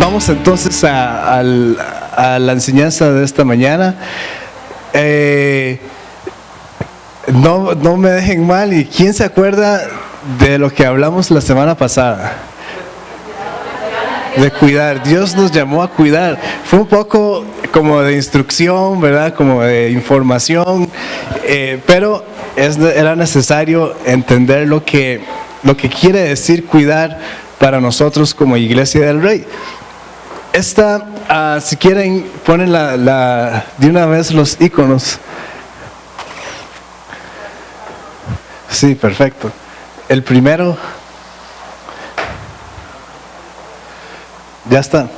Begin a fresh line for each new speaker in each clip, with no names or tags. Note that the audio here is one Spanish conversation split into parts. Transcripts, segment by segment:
Vamos entonces a la enseñanza de esta mañana. No me dejen mal. ¿Y quién se acuerda de lo que hablamos la semana pasada? De cuidar. Dios nos llamó a cuidar. Fue un poco como de instrucción, ¿verdad? Como de información, pero era necesario entender lo que quiere decir cuidar para nosotros como Iglesia del Rey. Si quieren, ponen de una vez los iconos. Sí, perfecto. El primero. Ya está.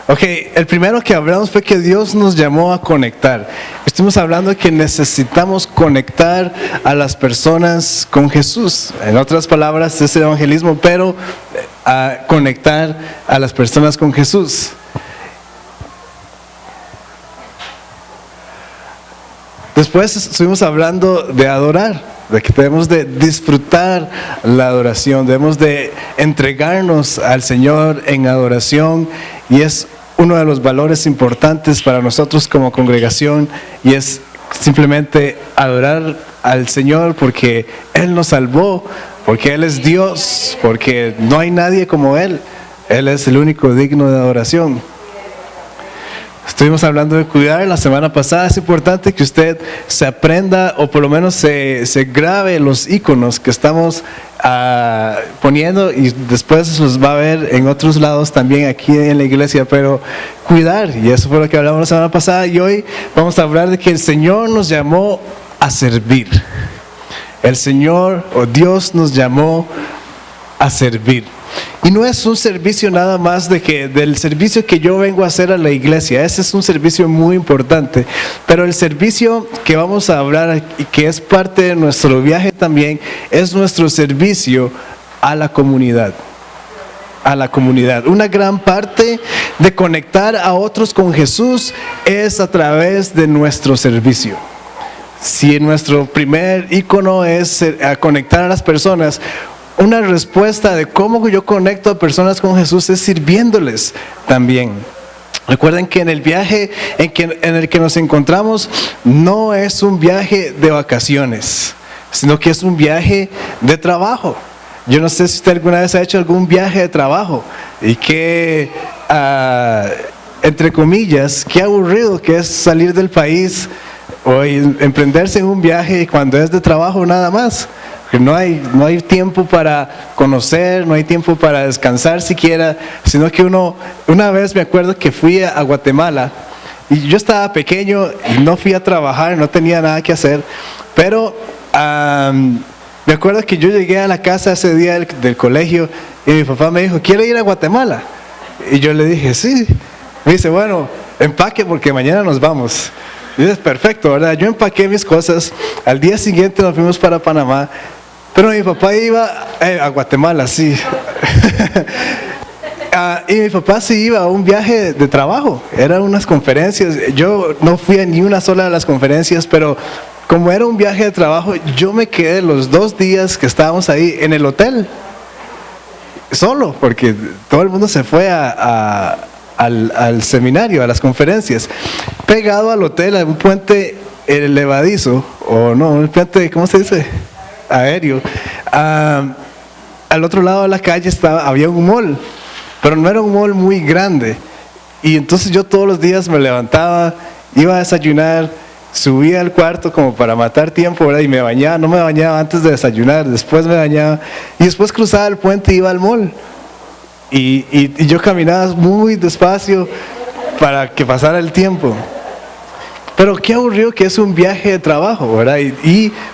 Ok, el primero que hablamos fue que Dios nos llamó a conectar. Estuvimos hablando de que necesitamos conectar a las personas con Jesús. En otras palabras, es el evangelismo, pero a conectar a las personas con Jesús. Después estuvimos hablando de adorar, de que debemos de disfrutar la adoración, debemos de entregarnos al Señor en adoración, y es uno de los valores importantes para nosotros como congregación, y es simplemente adorar al Señor porque Él nos salvó, porque Él es Dios, porque no hay nadie como Él. Él es el único digno de adoración. Estuvimos hablando de cuidar la semana pasada. Es importante que usted se aprenda, o por lo menos se grabe los iconos que estamos poniendo, y después los va a ver en otros lados también aquí en la iglesia. Pero cuidar, y eso fue lo que hablamos la semana pasada, y hoy vamos a hablar de que el Señor nos llamó a servir. El Señor o Dios nos llamó a servir. Y no es un servicio nada más del servicio que yo vengo a hacer a la iglesia. Ese es un servicio muy importante. Pero el servicio que vamos a hablar y que es parte de nuestro viaje también, es nuestro servicio a la comunidad. A la comunidad. Una gran parte de conectar a otros con Jesús es a través de nuestro servicio. Si nuestro primer icono es a conectar a las personas, una respuesta de cómo yo conecto a personas con Jesús es sirviéndoles también. Recuerden que en el viaje en el que nos encontramos no es un viaje de vacaciones, sino que es un viaje de trabajo. Yo no sé si usted alguna vez ha hecho algún viaje de trabajo, y que, entre comillas, qué aburrido que es salir del país o emprenderse en un viaje cuando es de trabajo nada más. No hay tiempo para conocer, no hay tiempo para descansar siquiera, sino que una vez me acuerdo que fui a Guatemala, y yo estaba pequeño y no fui a trabajar, no tenía nada que hacer, pero me acuerdo que yo llegué a la casa ese día del colegio, y mi papá me dijo, ¿quiere ir a Guatemala? Y yo le dije, sí. Me dice, bueno, empaque porque mañana nos vamos. Y es perfecto, ¿verdad? Yo empaqué mis cosas. Al día siguiente nos fuimos para Panamá, pero mi papá iba a Guatemala, sí. Y mi papá sí iba a un viaje de trabajo, eran unas conferencias. Yo no fui a ni una sola de las conferencias, pero como era un viaje de trabajo, yo me quedé los 2 días que estábamos ahí en el hotel, solo, porque todo el mundo se fue al seminario, a las conferencias. Pegado al hotel, a un puente elevadizo, o no, un puente, ¿cómo se dice? Aéreo. Al otro lado de la calle había un mall, pero no era un mall muy grande. Y entonces yo todos los días me levantaba, iba a desayunar, subía al cuarto como para matar tiempo, ¿verdad? Y me bañaba. No me bañaba antes de desayunar, después me bañaba, y después cruzaba el puente y iba al mall. Y yo caminaba muy despacio para que pasara el tiempo. Pero qué aburrido que es un viaje de trabajo, ¿verdad?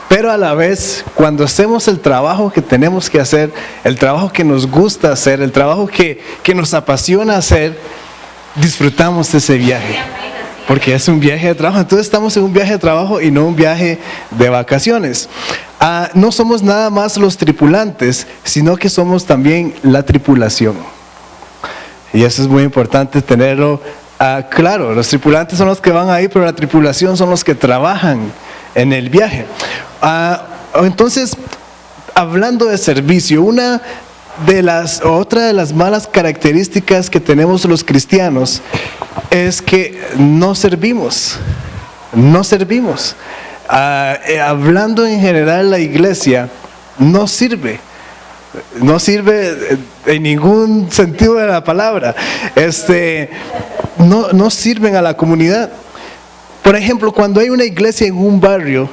Pero a la vez, cuando hacemos el trabajo que tenemos que hacer, el trabajo que nos gusta hacer, el trabajo que nos apasiona hacer, disfrutamos de ese viaje, porque es un viaje de trabajo. Entonces estamos en un viaje de trabajo y no un viaje de vacaciones. No somos nada más los tripulantes, sino que somos también la tripulación. Y eso es muy importante tenerlo claro. Los tripulantes son los que van ahí, pero la tripulación son los que trabajan en el viaje. Entonces, hablando de servicio, una otra de las malas características que tenemos los cristianos es que no servimos. No servimos. Hablando en general, la iglesia no sirve. No sirve en ningún sentido de la palabra. No sirven a la comunidad. Por ejemplo, cuando hay una iglesia en un barrio,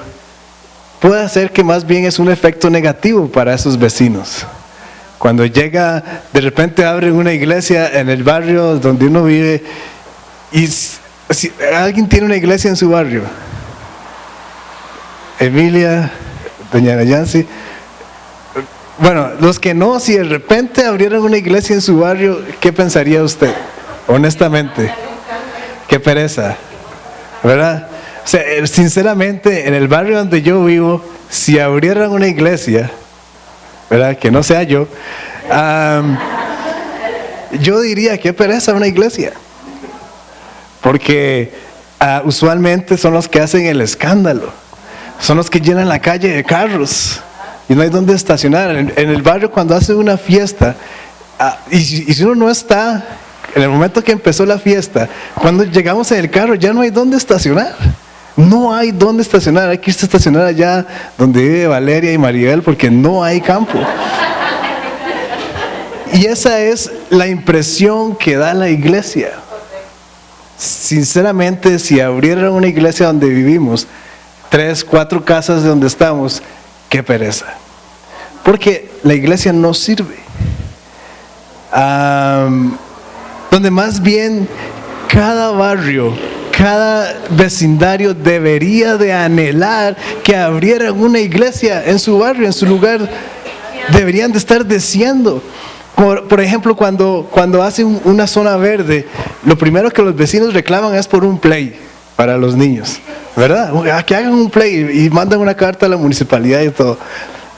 puede ser que más bien es un efecto negativo para esos vecinos. Cuando de repente abren una iglesia en el barrio donde uno vive, y si alguien tiene una iglesia en su barrio, Emilia, doña Nayansi, bueno, los que no, si de repente abrieran una iglesia en su barrio, ¿qué pensaría usted? Honestamente, qué pereza, ¿verdad? O sea, sinceramente, en el barrio donde yo vivo, si abrieran una iglesia, ¿verdad? Que no sea yo diría, qué pereza una iglesia. Porque usualmente son los que hacen el escándalo, son los que llenan la calle de carros y no hay dónde estacionar. En el barrio, cuando hacen una fiesta, y si uno no está, en el momento que empezó la fiesta, cuando llegamos en el carro ya no hay dónde estacionar. No hay dónde estacionar, hay que irse a estacionar allá donde vive Valeria y Maribel porque no hay campo. Y esa es la impresión que da la iglesia. Sinceramente, si abrieran una iglesia donde vivimos, 3, 4 casas de donde estamos, qué pereza. Porque la iglesia no sirve. Donde más bien cada barrio, cada vecindario debería de anhelar que abrieran una iglesia en su barrio, en su lugar. Deberían de estar deseando. Por ejemplo, cuando hacen una zona verde, lo primero que los vecinos reclaman es por un play para los niños, ¿verdad? Que hagan un play y mandan una carta a la municipalidad y todo.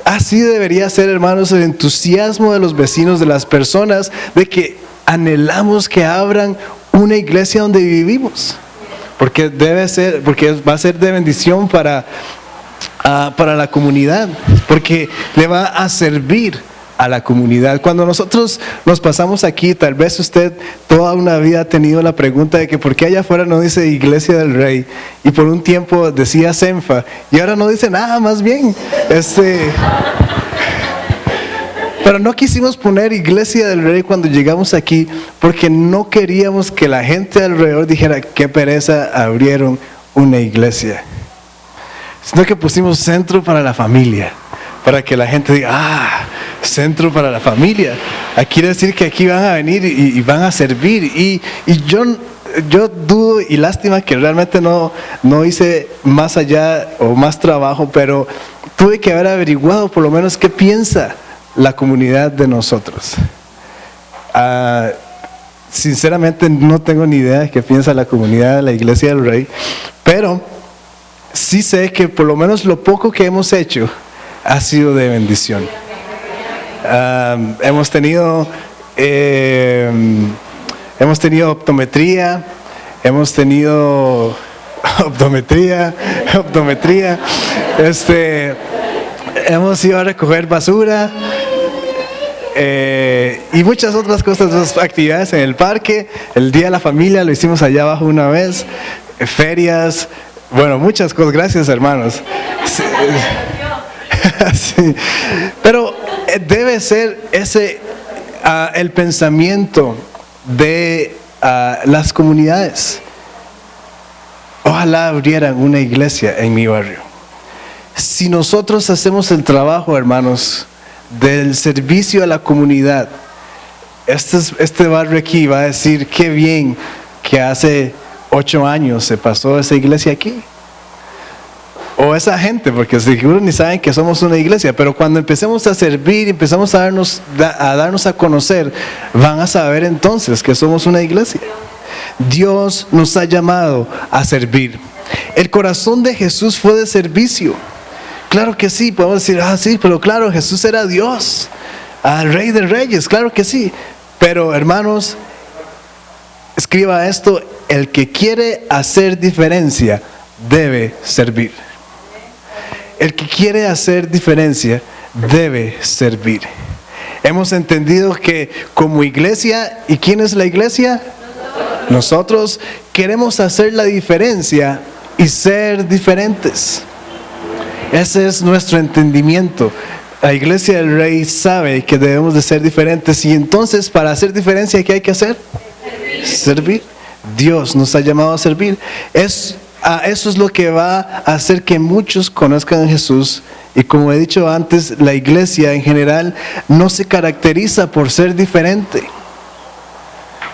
Así debería ser, hermanos, el entusiasmo de los vecinos, de las personas, de que anhelamos que abran una iglesia donde vivimos. Porque va a ser de bendición para la comunidad, porque le va a servir a la comunidad. Cuando nosotros nos pasamos aquí, tal vez usted toda una vida ha tenido la pregunta de que por qué allá afuera no dice Iglesia del Rey, y por un tiempo decía Senfa, y ahora no dice nada, más bien. Pero no quisimos poner Iglesia del Rey cuando llegamos aquí, porque no queríamos que la gente alrededor dijera, qué pereza, abrieron una iglesia. Sino que pusimos Centro para la Familia, para que la gente diga, Centro para la Familia. Quiere decir que aquí van a venir y van a servir. Y yo dudo y lástima que realmente no hice más allá o más trabajo, pero tuve que haber averiguado por lo menos qué piensa la comunidad de nosotros. Sinceramente no tengo ni idea de qué piensa la comunidad de la Iglesia del Rey, pero sí sé que por lo menos lo poco que hemos hecho ha sido de bendición. Hemos tenido optometría, hemos ido a recoger basura y muchas otras cosas, actividades en el parque. El Día de la Familia lo hicimos allá abajo una vez, ferias, bueno, muchas cosas. Gracias, hermanos. Sí. Pero debe ser ese el pensamiento de las comunidades. Ojalá abrieran una iglesia en mi barrio. Si nosotros hacemos el trabajo, hermanos, del servicio a la comunidad, este barrio aquí va a decir, qué bien que hace 8 años se pasó esa iglesia aquí. O esa gente, porque seguro ni saben que somos una iglesia, pero cuando empecemos a servir, empezamos a darnos a conocer, van a saber entonces que somos una iglesia. Dios nos ha llamado a servir. El corazón de Jesús fue de servicio. Claro que sí, podemos decir, sí, pero claro, Jesús era Dios, Rey de Reyes, claro que sí. Pero hermanos, escriba esto: el que quiere hacer diferencia debe servir. El que quiere hacer diferencia debe servir. Hemos entendido que como iglesia, ¿y quién es la iglesia? Nosotros queremos hacer la diferencia y ser diferentes. Ese es nuestro entendimiento. La iglesia del Rey sabe que debemos de ser diferentes, y entonces para hacer diferencia, ¿qué hay que hacer? Servir. Dios nos ha llamado a servir. Eso es lo que va a hacer que muchos conozcan a Jesús. Y como he dicho antes, la iglesia en general no se caracteriza por ser diferente,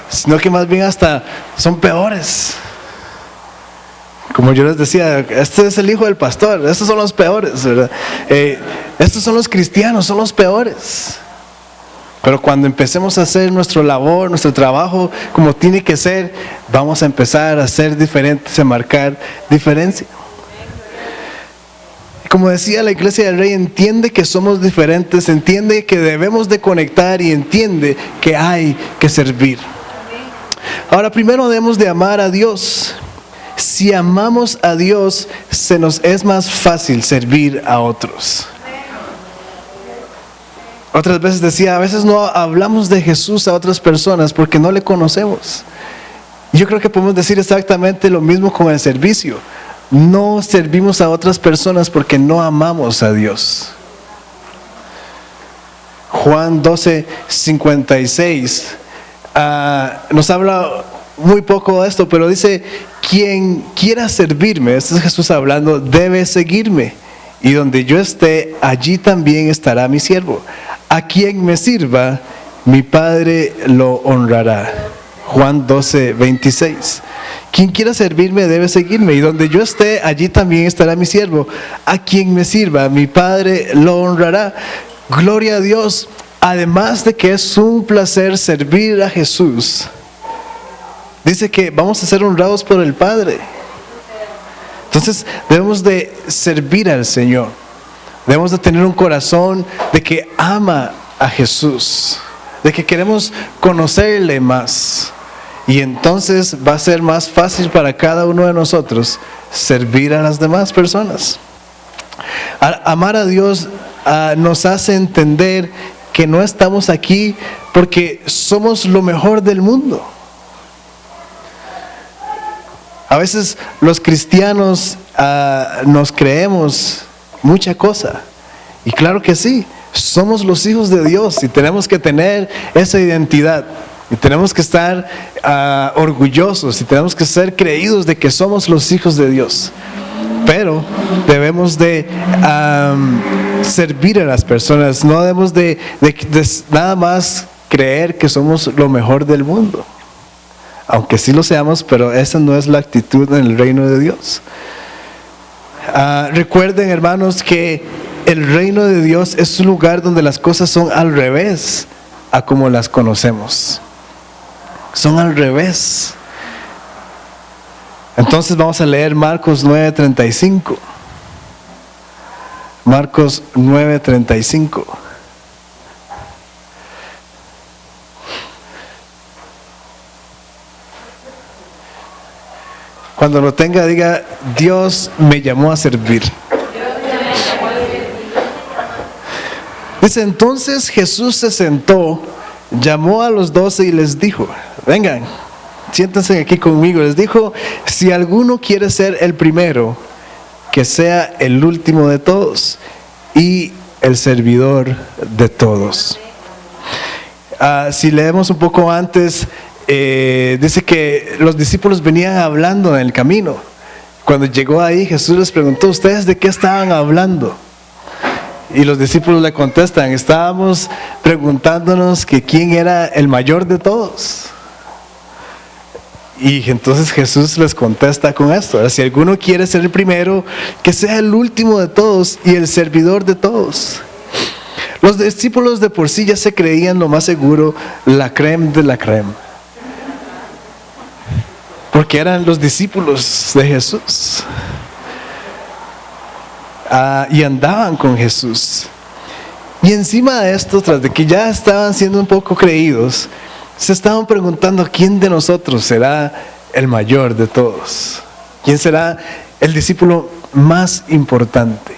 sino que más bien hasta son peores. Como yo les decía, este es el hijo del pastor, estos son los peores, ¿verdad? Estos son los cristianos, son los peores. Pero cuando empecemos a hacer nuestra labor, nuestro trabajo como tiene que ser, vamos a empezar a ser diferentes, a marcar diferencia. Como decía, la iglesia del Rey entiende que somos diferentes, entiende que debemos de conectar y entiende que hay que servir. Ahora, primero debemos de amar a Dios. Si amamos a Dios, se nos es más fácil servir a otros. Otras veces decía, a veces no hablamos de Jesús a otras personas porque no le conocemos. Yo creo que podemos decir exactamente lo mismo con el servicio. No servimos a otras personas porque no amamos a Dios. Juan 12:56 nos habla muy poco de esto, pero dice: quien quiera servirme, este es Jesús hablando, debe seguirme, y donde yo esté, allí también estará mi siervo. A quien me sirva, mi Padre lo honrará. Juan 12:26. Quien quiera servirme debe seguirme, y donde yo esté, allí también estará mi siervo. A quien me sirva, mi Padre lo honrará. Gloria a Dios. Además de que es un placer servir a Jesús, dice que vamos a ser honrados por el Padre. Entonces debemos de servir al Señor. Debemos de tener un corazón de que ama a Jesús, de que queremos conocerle más. Y entonces va a ser más fácil para cada uno de nosotros servir a las demás personas. Amar a Dios nos hace entender que no estamos aquí porque somos lo mejor del mundo. A veces los cristianos nos creemos mucha cosa. Y claro que sí, somos los hijos de Dios y tenemos que tener esa identidad. Y tenemos que estar orgullosos y tenemos que ser creídos de que somos los hijos de Dios. Pero debemos de servir a las personas. No debemos de nada más creer que somos lo mejor del mundo. Aunque sí lo seamos, pero esa no es la actitud en el reino de Dios. Recuerden, hermanos, que el reino de Dios es un lugar donde las cosas son al revés a como las conocemos. Son al revés. Entonces vamos a leer Marcos 9:35. Marcos 9:35. Cuando lo tenga, diga: Dios me llamó a servir. Dice: entonces Jesús se sentó, llamó a los 12 y les dijo: vengan, siéntense aquí conmigo. Les dijo: si alguno quiere ser el primero, que sea el último de todos y el servidor de todos. Si leemos un poco antes, dice que los discípulos venían hablando en el camino. Cuando llegó ahí, Jesús les preguntó: ¿ustedes de qué estaban hablando? Y los discípulos le contestan: estábamos preguntándonos que quién era el mayor de todos. Y entonces Jesús les contesta con esto: si alguno quiere ser el primero, que sea el último de todos y el servidor de todos. Los discípulos de por sí ya se creían lo más seguro, la crème de la crème, porque eran los discípulos de Jesús. Y andaban con Jesús. Y encima de esto, tras de que ya estaban siendo un poco creídos, se estaban preguntando: ¿quién de nosotros será el mayor de todos? ¿Quién será el discípulo más importante?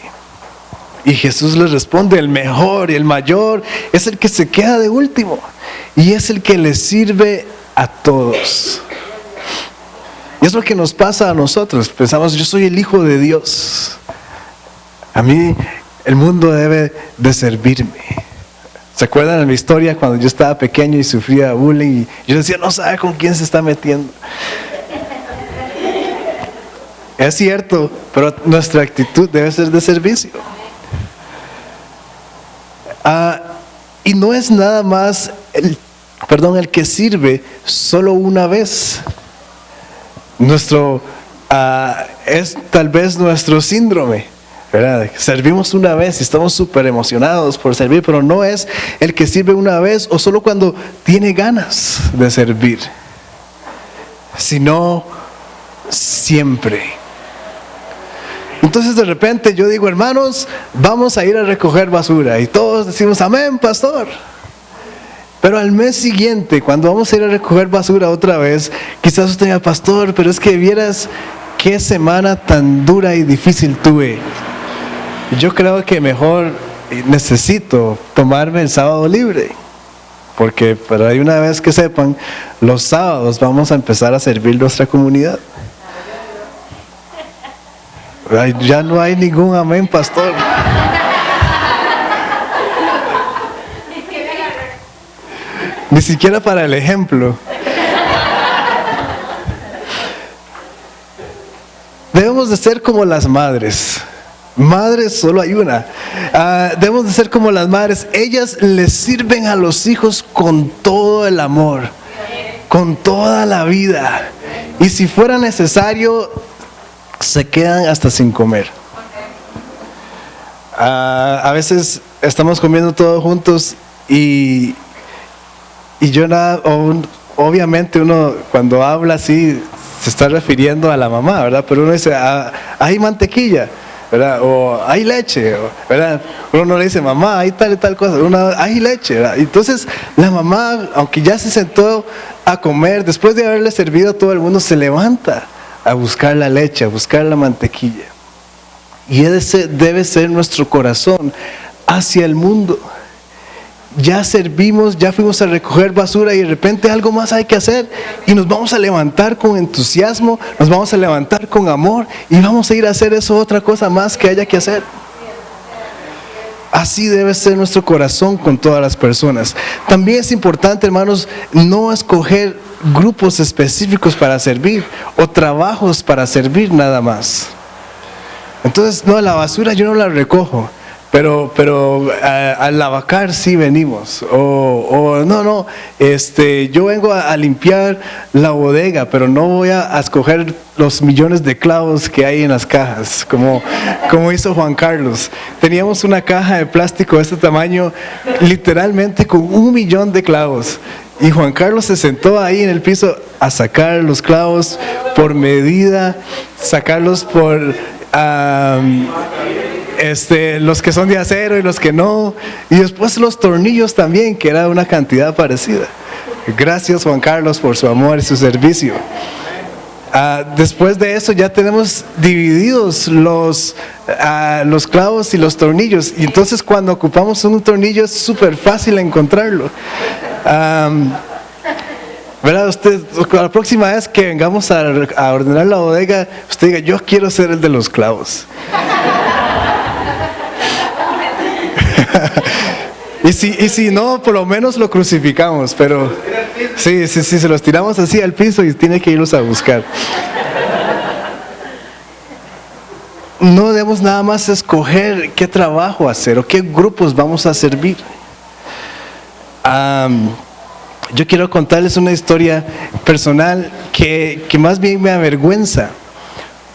Y Jesús les responde, el mejor y el mayor es el que se queda de último y es el que les sirve a todos. Y es lo que nos pasa a nosotros. Pensamos, yo soy el Hijo de Dios. A mí el mundo debe de servirme. ¿Se acuerdan de mi historia cuando yo estaba pequeño y sufría bullying? Y yo decía, no sabe con quién se está metiendo. Es cierto, pero nuestra actitud debe ser de servicio. Y no es nada más el que sirve solo una vez. Es tal vez nuestro síndrome, ¿verdad? Servimos una vez y estamos súper emocionados por servir, pero no es el que sirve una vez o solo cuando tiene ganas de servir, sino siempre. Entonces de repente yo digo, hermanos, vamos a ir a recoger basura. Y todos decimos, amén, pastor. Pero al mes siguiente, cuando vamos a ir a recoger basura otra vez, quizás usted diga, pastor, pero es que vieras qué semana tan dura y difícil tuve. Yo creo que mejor necesito tomarme el sábado libre. Porque para de una vez que sepan, los sábados vamos a empezar a servir nuestra comunidad. Ay, ya no hay ningún amén, pastor. Ni siquiera para el ejemplo. Debemos de ser como las madres. Madres solo hay una. Debemos de ser como las madres. Ellas les sirven a los hijos con todo el amor, con toda la vida. Y si fuera necesario, se quedan hasta sin comer. A veces estamos comiendo todos juntos y yo obviamente uno cuando habla así se está refiriendo a la mamá, ¿verdad? Pero uno dice, hay mantequilla, ¿verdad? O hay leche, ¿verdad? Uno no le dice, mamá, hay tal y tal cosa, hay leche, ¿verdad? Entonces la mamá, aunque ya se sentó a comer, después de haberle servido a todo el mundo, se levanta a buscar la leche, a buscar la mantequilla. Y ese debe ser nuestro corazón hacia el mundo. Ya servimos, ya fuimos a recoger basura y de repente algo más hay que hacer y nos vamos a levantar con entusiasmo, nos vamos a levantar con amor y vamos a ir a hacer eso, otra cosa más que haya que hacer. Así debe ser nuestro corazón con todas las personas. También es importante, hermanos, no escoger grupos específicos para servir o trabajos para servir nada más. Entonces, no, la basura yo no la recojo, pero al lavacar sí venimos. Yo vengo a limpiar la bodega, pero no voy a escoger los millones de clavos que hay en las cajas, como hizo Juan Carlos. Teníamos una caja de plástico de este tamaño, literalmente con 1 millón de clavos. Y Juan Carlos se sentó ahí en el piso a sacar los clavos por medida, sacarlos por los que son de acero y los que no, y después los tornillos también, que era una cantidad parecida. Gracias, Juan Carlos, por su amor y su servicio. Después de eso ya tenemos divididos los clavos y los tornillos, y entonces cuando ocupamos un tornillo es súper fácil encontrarlo. ¿Verdad? Usted, la próxima vez que vengamos a ordenar la bodega, usted diga, yo quiero ser el de los clavos. y si no, por lo menos lo crucificamos, pero sí, se los tiramos así al piso y tiene que irlos a buscar. No debemos nada más escoger qué trabajo hacer o qué grupos vamos a servir. Yo quiero contarles una historia personal que más bien me avergüenza,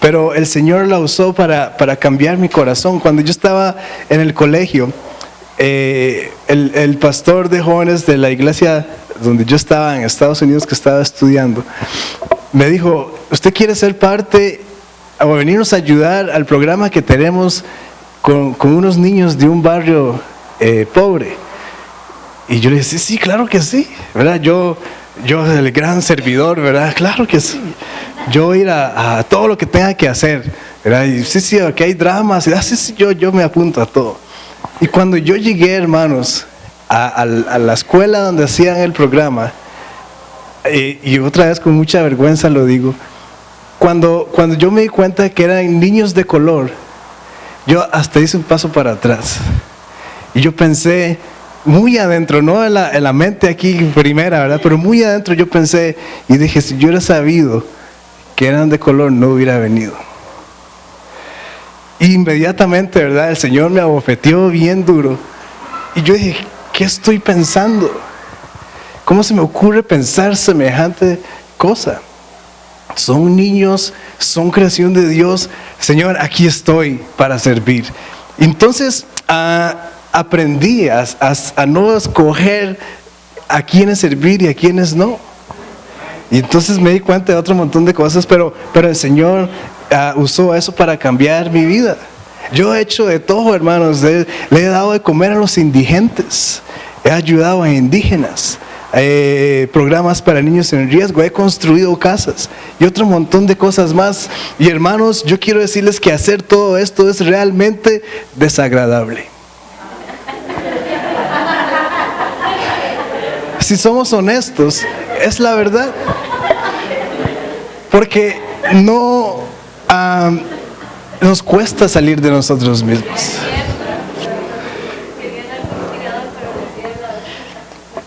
pero el Señor la usó para cambiar mi corazón. Cuando yo estaba en el colegio, el pastor de jóvenes de la iglesia donde yo estaba en Estados Unidos, que estaba estudiando, me dijo, ¿usted quiere ser parte o venirnos a ayudar al programa que tenemos con unos niños de un barrio pobre? Y yo le dije, sí, claro que sí, ¿verdad? Yo el gran servidor, ¿verdad? Claro que sí. Yo voy a ir a todo lo que tenga que hacer, ¿verdad? Y sí, aquí hay dramas, sí, yo me apunto a todo. Y cuando yo llegué, hermanos, a la escuela donde hacían el programa, y otra vez con mucha vergüenza lo digo, cuando yo me di cuenta que eran niños de color, yo hasta hice un paso para atrás. Y yo pensé, muy adentro, no en la mente aquí primera, ¿verdad? Pero muy adentro yo pensé y dije, si yo hubiera sabido que eran de color, no hubiera venido. Y inmediatamente, ¿verdad? El Señor me abofeteó bien duro. Y yo dije, ¿qué estoy pensando? ¿Cómo se me ocurre pensar semejante cosa? Son niños, son creación de Dios. Señor, aquí estoy para servir. Entonces, aprendí a no escoger a quiénes servir y a quiénes no. Y entonces me di cuenta de otro montón de cosas, pero el Señor usó eso para cambiar mi vida. Yo he hecho de todo, hermanos. Le he dado de comer a los indigentes, he ayudado a indígenas, programas para niños en riesgo, he construido casas y otro montón de cosas más. Y hermanos, yo quiero decirles que hacer todo esto es realmente desagradable. Si somos honestos, es la verdad. Porque no nos cuesta salir de nosotros mismos.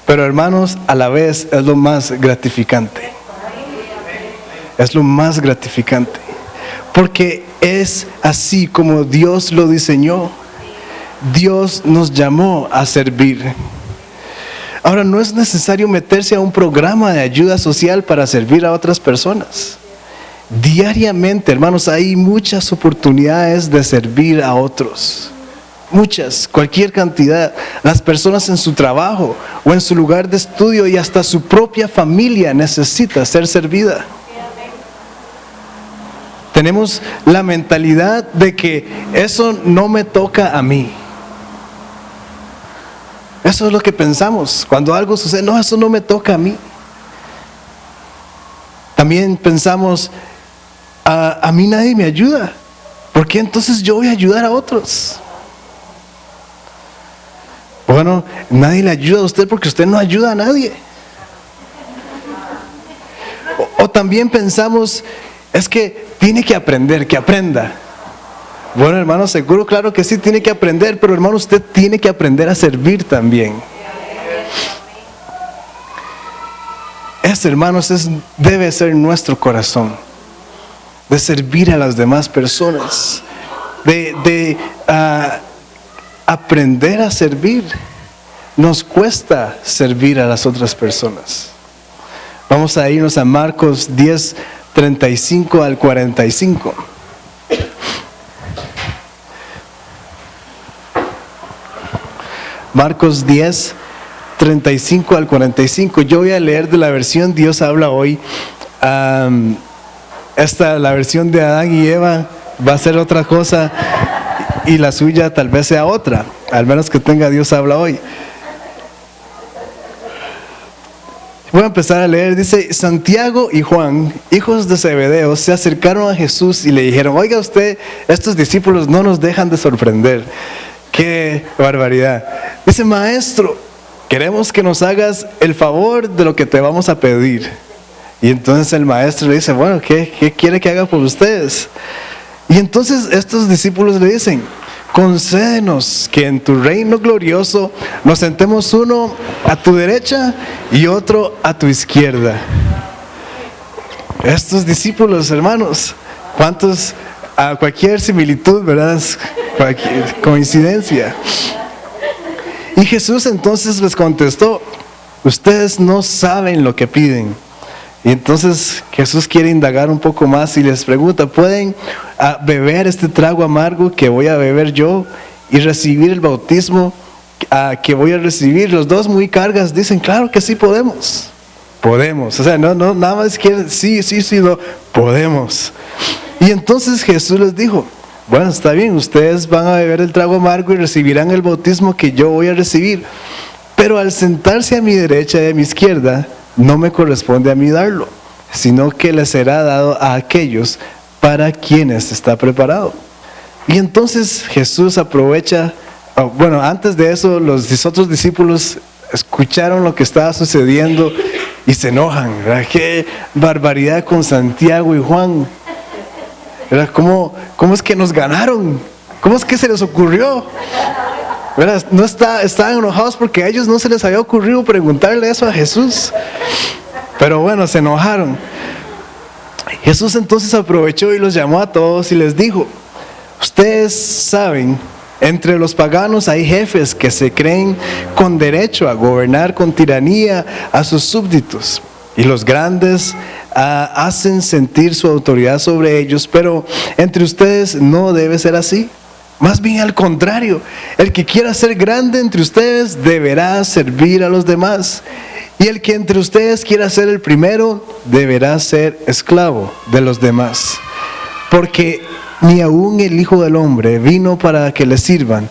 Pero hermanos, a la vez es lo más gratificante. Es lo más gratificante. Porque es así como Dios lo diseñó. Dios nos llamó a servir. Ahora, no es necesario meterse a un programa de ayuda social para servir a otras personas. Diariamente, hermanos, hay muchas oportunidades de servir a otros. Muchas, cualquier cantidad. Las personas en su trabajo o en su lugar de estudio y hasta su propia familia necesita ser servida. Tenemos la mentalidad de que eso no me toca a mí. Eso es lo que pensamos. Cuando algo sucede, no, eso no me toca a mí. También pensamos, a mí nadie me ayuda. ¿Por qué entonces yo voy a ayudar a otros? Bueno, nadie le ayuda a usted porque usted no ayuda a nadie. O también pensamos, es que tiene que aprender, que aprenda. Bueno, hermano, seguro, claro que sí, tiene que aprender, pero hermano, usted tiene que aprender a servir también. Ese, hermanos, debe ser nuestro corazón, de servir a las demás personas, de aprender a servir. Nos cuesta servir a las otras personas. Vamos a irnos a Marcos 10, 35 al 45. Marcos 10, 35 al 45. Yo voy a leer de la versión Dios habla hoy. La versión de Adán y Eva va a ser otra cosa y la suya tal vez sea otra, al menos que tenga Dios habla hoy. Voy a empezar a leer. Dice: Santiago y Juan, hijos de Zebedeo, se acercaron a Jesús y le dijeron: oiga usted, estos discípulos no nos dejan de sorprender. ¡Qué barbaridad! Dice: maestro, queremos que nos hagas el favor de lo que te vamos a pedir. Y entonces el maestro le dice: bueno, ¿qué quiere que haga por ustedes? Y entonces estos discípulos le dicen: concédenos que en tu reino glorioso nos sentemos uno a tu derecha y otro a tu izquierda. Estos discípulos, hermanos, ¿cuántos? A cualquier similitud, ¿verdad? Cualquier coincidencia. Y Jesús entonces les contestó: ustedes no saben lo que piden. Y entonces Jesús quiere indagar un poco más y les pregunta: ¿pueden beber este trago amargo que voy a beber yo y recibir el bautismo que voy a recibir? Los dos muy cargas dicen: claro que sí podemos. Podemos. O sea, no nada más quieren sí, no, podemos. Y entonces Jesús les dijo: bueno, está bien, ustedes van a beber el trago amargo y recibirán el bautismo que yo voy a recibir, pero al sentarse a mi derecha y a mi izquierda, no me corresponde a mí darlo, sino que les será dado a aquellos para quienes está preparado. Y entonces Jesús aprovecha Bueno, antes de eso, los otros discípulos escucharon lo que estaba sucediendo y se enojan, ¿verdad? Qué barbaridad con Santiago y Juan, ¿verdad? ¿Cómo es que nos ganaron? ¿Cómo es que se les ocurrió? ¿Verdad? Estaban enojados porque a ellos no se les había ocurrido preguntarle eso a Jesús. Pero bueno, se enojaron. Jesús entonces aprovechó y los llamó a todos y les dijo: ustedes saben, entre los paganos hay jefes que se creen con derecho a gobernar con tiranía a sus súbditos, y los grandes hacen sentir su autoridad sobre ellos, pero entre ustedes no debe ser así. Más bien al contrario, el que quiera ser grande entre ustedes deberá servir a los demás, y el que entre ustedes quiera ser el primero deberá ser esclavo de los demás. Porque ni aun el Hijo del Hombre vino para que le sirvan,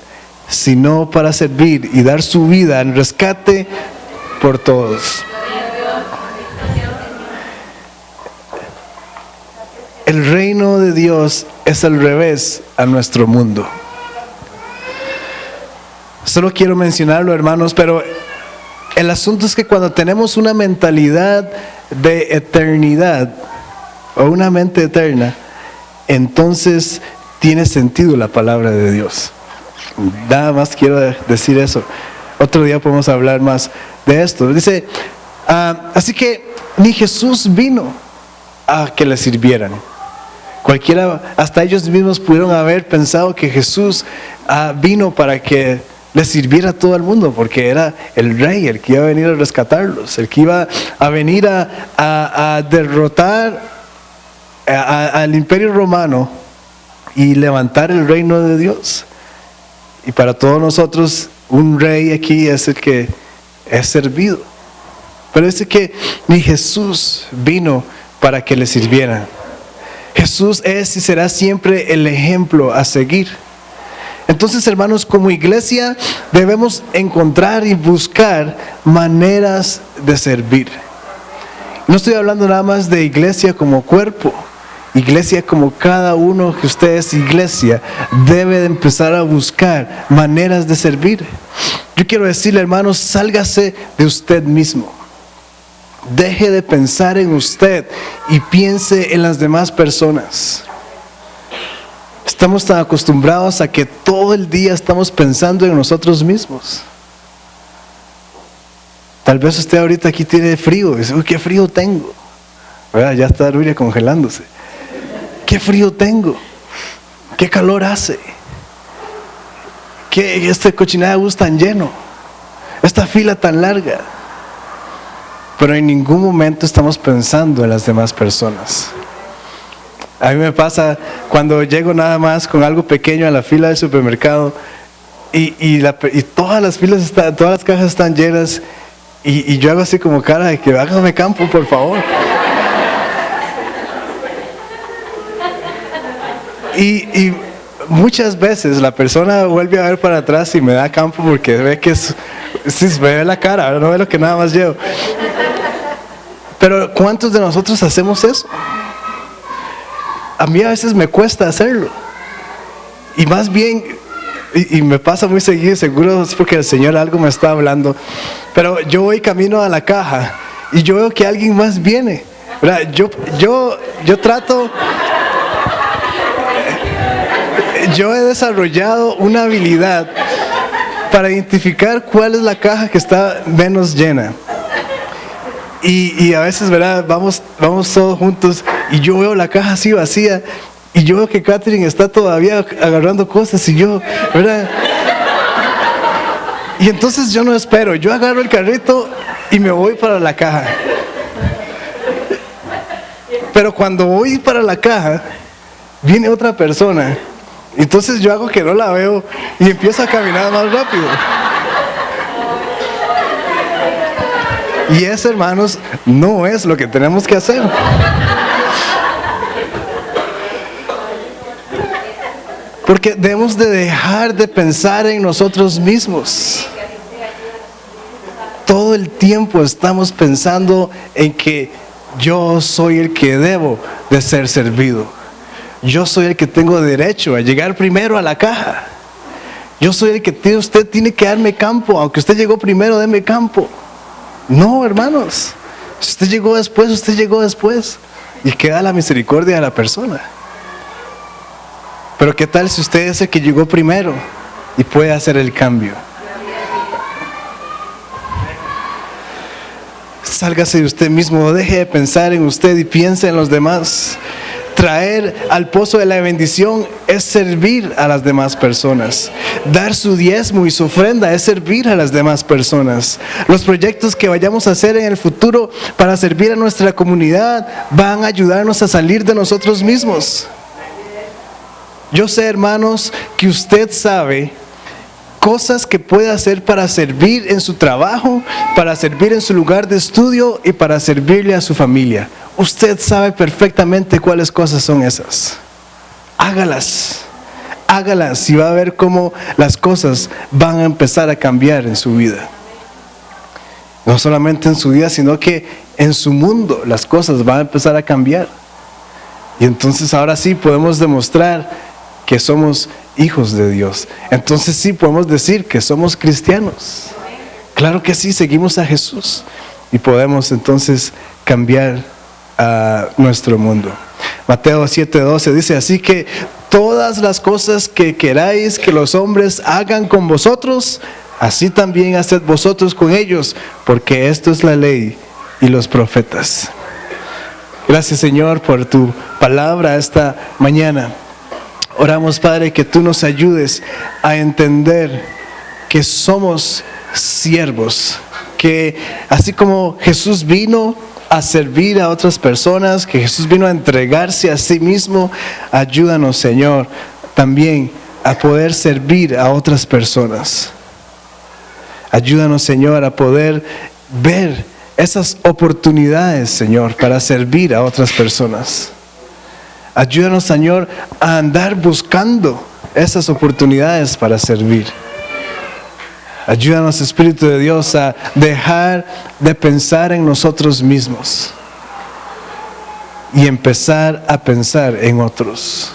sino para servir y dar su vida en rescate por todos. El reino de Dios es al revés a nuestro mundo. Solo quiero mencionarlo, hermanos, pero el asunto es que cuando tenemos una mentalidad de eternidad o una mente eterna, entonces tiene sentido la palabra de Dios. Nada más quiero decir eso. Otro día podemos hablar más de esto. Dice, así que ni Jesús vino a que le sirvieran. Cualquiera, hasta ellos mismos pudieron haber pensado que Jesús vino para que le sirviera a todo el mundo, porque era el rey, el que iba a venir a rescatarlos, el que iba a venir a derrotar al imperio romano y levantar el reino de Dios. Y para todos nosotros un rey aquí es el que es servido. Pero es que ni Jesús vino para que le sirvieran. Jesús es y será siempre el ejemplo a seguir. Entonces, hermanos, como iglesia debemos encontrar y buscar maneras de servir. No estoy hablando nada más de iglesia como cuerpo. Iglesia como cada uno que usted es iglesia debe de empezar a buscar maneras de servir. Yo quiero decirle, hermanos, sálgase de usted mismo. Deje de pensar en usted y piense en las demás personas. Estamos tan acostumbrados a que todo el día estamos pensando en nosotros mismos. Tal vez usted ahorita aquí tiene frío, dice, uy, qué frío tengo, ¿verdad? Ya está Ruria congelándose. Qué frío tengo, qué calor hace, que este cochinada de bus tan lleno, esta fila tan larga. Pero en ningún momento estamos pensando en las demás personas. A mí me pasa cuando llego nada más con algo pequeño a la fila del supermercado y todas las filas todas las cajas están llenas y yo hago así como cara de que hágame campo, por favor. Y muchas veces la persona vuelve a ver para atrás y me da campo porque ve que sí, me ve la cara, ahora no ve lo que nada más llevo. Pero ¿cuántos de nosotros hacemos eso? A mí a veces me cuesta hacerlo. Y más bien, y me pasa muy seguido, seguro es porque el Señor algo me está hablando. Pero yo voy camino a la caja y yo veo que alguien más viene, ¿verdad? Yo trato... Yo he desarrollado una habilidad para identificar cuál es la caja que está menos llena. Y a veces, ¿verdad? Vamos todos juntos y yo veo la caja así vacía y yo veo que Catherine está todavía agarrando cosas y yo, ¿verdad? Y entonces yo no espero, yo agarro el carrito y me voy para la caja. Pero cuando voy para la caja, viene otra persona. Entonces yo hago que no la veo y empiezo a caminar más rápido. Y eso, hermanos, no es lo que tenemos que hacer. Porque debemos de dejar de pensar en nosotros mismos. Todo el tiempo estamos pensando en que yo soy el que debo de ser servido. Yo soy el que tengo derecho a llegar primero a la caja. Yo soy el que usted tiene que darme campo. Aunque usted llegó primero, deme campo. No, hermanos. Si usted llegó después, usted llegó después. Y queda la misericordia de la persona. Pero ¿qué tal si usted es el que llegó primero y puede hacer el cambio? Sálgase de usted mismo, deje de pensar en usted y piense en los demás. Traer al pozo de la bendición es servir a las demás personas. Dar su diezmo y su ofrenda es servir a las demás personas. Los proyectos que vayamos a hacer en el futuro para servir a nuestra comunidad van a ayudarnos a salir de nosotros mismos. Yo sé, hermanos, que usted sabe cosas que puede hacer para servir en su trabajo, para servir en su lugar de estudio y para servirle a su familia. Usted sabe perfectamente cuáles cosas son esas. Hágalas y va a ver cómo las cosas van a empezar a cambiar en su vida. No solamente en su vida, sino que en su mundo las cosas van a empezar a cambiar. Y entonces ahora sí podemos demostrar que somos hijos de Dios. Entonces sí podemos decir que somos cristianos. Claro que sí, seguimos a Jesús y podemos entonces cambiar a nuestro mundo. Mateo 7:12 dice: así que todas las cosas que queráis que los hombres hagan con vosotros, así también haced vosotros con ellos, porque esto es la ley y los profetas. Gracias, Señor, por tu palabra esta mañana. Oramos, Padre, que tú nos ayudes a entender que somos siervos, que así como Jesús vino a servir a otras personas, que Jesús vino a entregarse a sí mismo, ayúdanos, Señor, también a poder servir a otras personas. Ayúdanos, Señor, a poder ver esas oportunidades, Señor, para servir a otras personas. Ayúdanos, Señor, a andar buscando esas oportunidades para servir. Ayúdanos, Espíritu de Dios, a dejar de pensar en nosotros mismos y empezar a pensar en otros.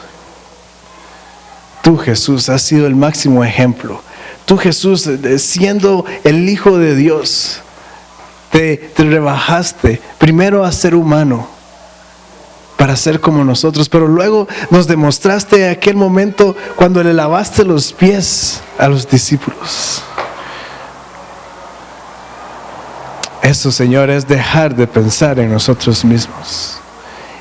Tú, Jesús, has sido el máximo ejemplo. Tú, Jesús, siendo el Hijo de Dios, te rebajaste primero a ser humano para ser como nosotros, pero luego nos demostraste aquel momento cuando le lavaste los pies a los discípulos. Eso, Señor, es dejar de pensar en nosotros mismos.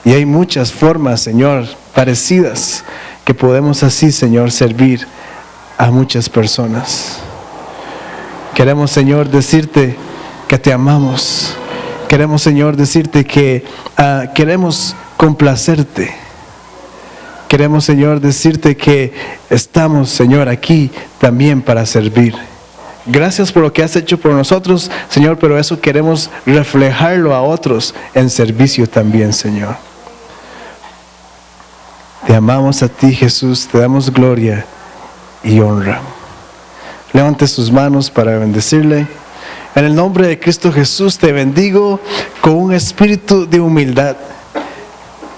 Y hay muchas formas, Señor, parecidas, que podemos así, Señor, servir a muchas personas. Queremos, Señor, decirte que te amamos. Queremos, Señor, decirte que queremos complacerte. Queremos, Señor, decirte que estamos, Señor, aquí también para servir. Gracias por lo que has hecho por nosotros, Señor, pero eso queremos reflejarlo a otros en servicio también, Señor. Te amamos a ti, Jesús, te damos gloria y honra. Levante sus manos para bendecirle. En el nombre de Cristo Jesús te bendigo con un espíritu de humildad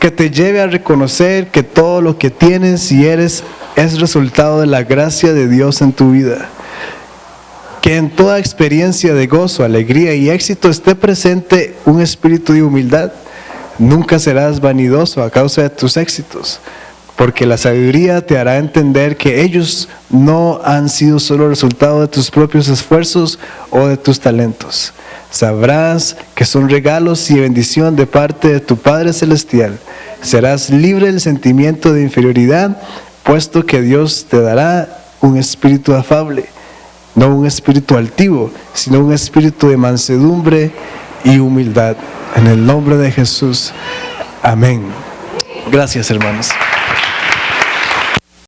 que te lleve a reconocer que todo lo que tienes y eres es resultado de la gracia de Dios en tu vida. Que en toda experiencia de gozo, alegría y éxito esté presente un espíritu de humildad. Nunca serás vanidoso a causa de tus éxitos, porque la sabiduría te hará entender que ellos no han sido solo resultado de tus propios esfuerzos o de tus talentos. Sabrás que son regalos y bendición de parte de tu Padre Celestial. Serás libre del sentimiento de inferioridad, puesto que Dios te dará un espíritu afable. No un espíritu altivo, sino un espíritu de mansedumbre y humildad. En el nombre de Jesús. Amén. Gracias, hermanos.